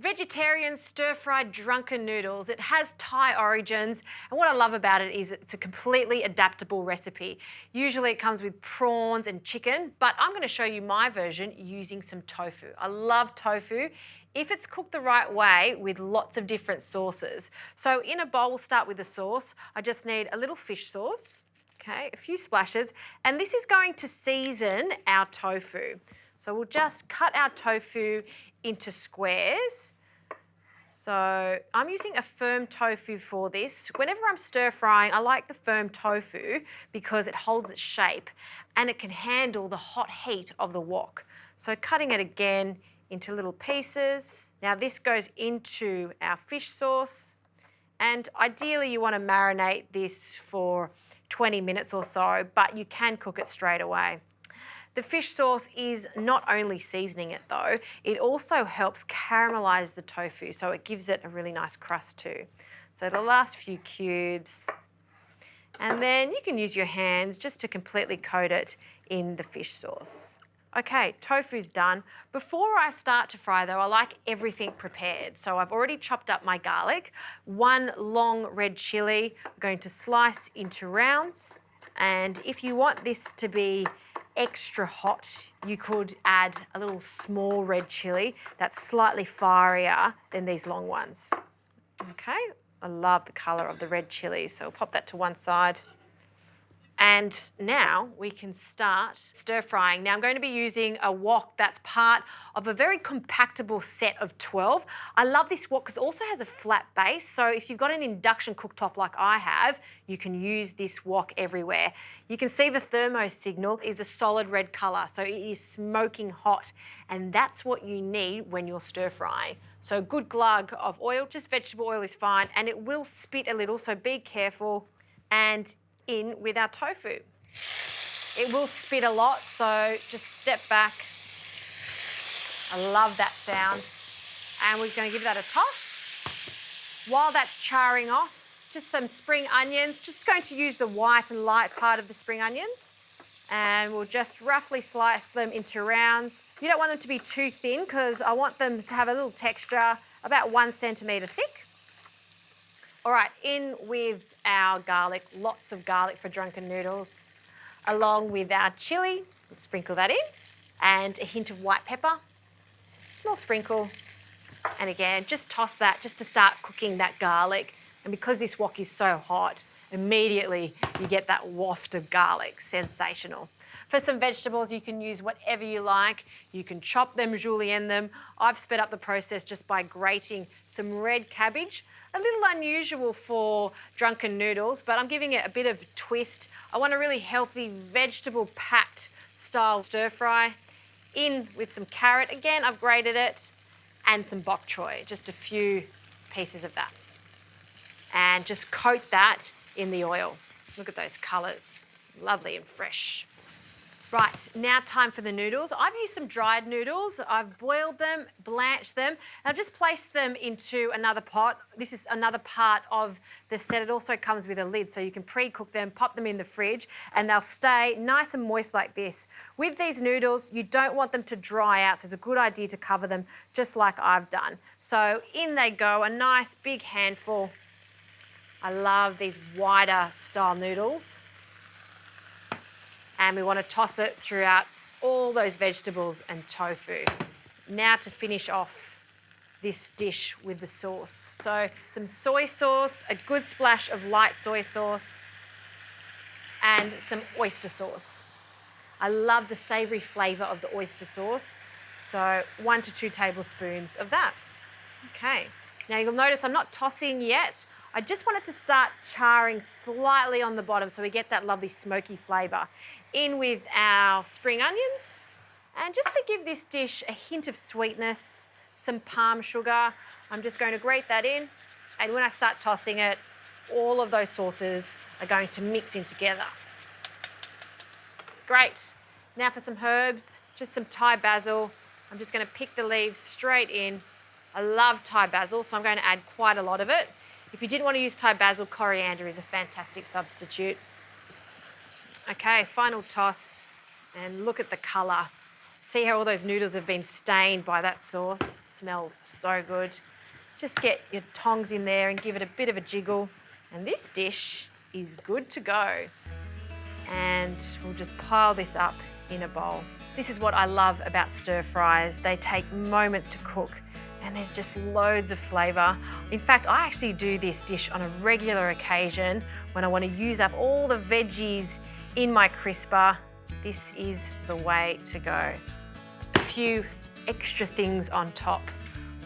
Vegetarian stir-fried drunken noodles. It has Thai origins, and what I love about it is it's a completely adaptable recipe. Usually it comes with prawns and chicken, but I'm going to show you my version using some tofu. I love tofu if it's cooked the right way with lots of different sauces. So in a bowl, we'll start with the sauce. I just need a little fish sauce, okay, a few splashes, and this is going to season our tofu. So we'll just cut our tofu into squares. So I'm using a firm tofu for this. Whenever I'm stir frying, I like the firm tofu because it holds its shape and it can handle the hot heat of the wok. So cutting it again into little pieces. Now this goes into our fish sauce, and ideally you want to marinate this for 20 minutes or so, but you can cook it straight away. The fish sauce is not only seasoning it though, it also helps caramelise the tofu, so it gives it a really nice crust too. So the last few cubes, and then you can use your hands just to completely coat it in the fish sauce. Okay, tofu's done. Before I start to fry though, I like everything prepared. So I've already chopped up my garlic, one long red chilli, I'm going to slice into rounds. And if you want this to be extra hot, you could add a little small red chilli that's slightly fierier than these long ones. Okay, I love the colour of the red chilli, so I'll pop that to one side. And now we can start stir frying. Now I'm going to be using a wok that's part of a very compactable set of 12. I love this wok because it also has a flat base. So if you've got an induction cooktop like I have, you can use this wok everywhere. You can see the thermo signal is a solid red colour. So it is smoking hot, and that's what you need when you're stir frying. So a good glug of oil, just vegetable oil is fine, and it will spit a little, so be careful. And in with our tofu. It will spit a lot, so just step back. I love that sound. And we're going to give that a toss. While that's charring off, just some spring onions. Just going to use the white and light part of the spring onions. And we'll just roughly slice them into rounds. You don't want them to be too thin because I want them to have a little texture, about 1 centimetre thick. All right, in with our garlic, lots of garlic for drunken noodles, along with our chilli. We'll sprinkle that in, and a hint of white pepper, small sprinkle, and again, just toss that just to start cooking that garlic. And because this wok is so hot, immediately you get that waft of garlic, sensational. For some vegetables, you can use whatever you like. You can chop them, julienne them. I've sped up the process just by grating some red cabbage. A little unusual for drunken noodles, but I'm giving it a bit of a twist. I want a really healthy vegetable-packed style stir fry. In with some carrot, again, I've grated it, and some bok choy, just a few pieces of that. And just coat that in the oil. Look at those colours, lovely and fresh. Right, now time for the noodles. I've used some dried noodles. I've boiled them, blanched them, and I've just placed them into another pot. This is another part of the set. It also comes with a lid, so you can pre-cook them, pop them in the fridge, and they'll stay nice and moist like this. With these noodles, you don't want them to dry out, so it's a good idea to cover them just like I've done. So in they go, a nice big handful. I love these wider style noodles. And we want to toss it throughout all those vegetables and tofu. Now to finish off this dish with the sauce. So some soy sauce, a good splash of light soy sauce, and some oyster sauce. I love the savoury flavour of the oyster sauce. So 1 to 2 tablespoons of that. Okay, now you'll notice I'm not tossing yet. I just want it to start charring slightly on the bottom so we get that lovely smoky flavour. In with our spring onions, and just to give this dish a hint of sweetness, some palm sugar, I'm just going to grate that in, and when I start tossing it, all of those sauces are going to mix in together. Great. Now for some herbs, just some Thai basil. I'm just going to pick the leaves straight in. I love Thai basil, so I'm going to add quite a lot of it. If you didn't want to use Thai basil, coriander is a fantastic substitute. Okay, final toss, and look at the colour. See how all those noodles have been stained by that sauce? Smells so good. Just get your tongs in there and give it a bit of a jiggle. And this dish is good to go. And we'll just pile this up in a bowl. This is what I love about stir fries. They take moments to cook and there's just loads of flavour. In fact, I actually do this dish on a regular occasion when I want to use up all the veggies in my crisper. This is the way to go. A few extra things on top.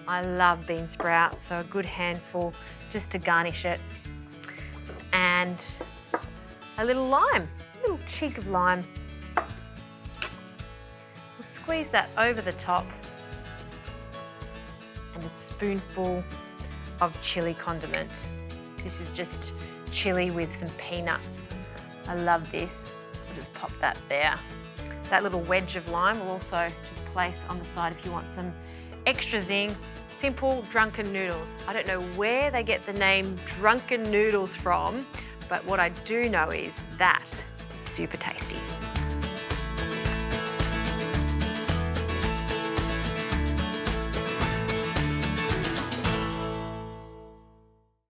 I love bean sprouts, so a good handful just to garnish it. And a little lime, a little cheek of lime. We'll squeeze that over the top. And a spoonful of chili condiment. This is just chili with some peanuts. I love this. We'll just pop that there. That little wedge of lime we'll also just place on the side if you want some extra zing. Simple drunken noodles. I don't know where they get the name Drunken Noodles from, but what I do know is that is super tasty.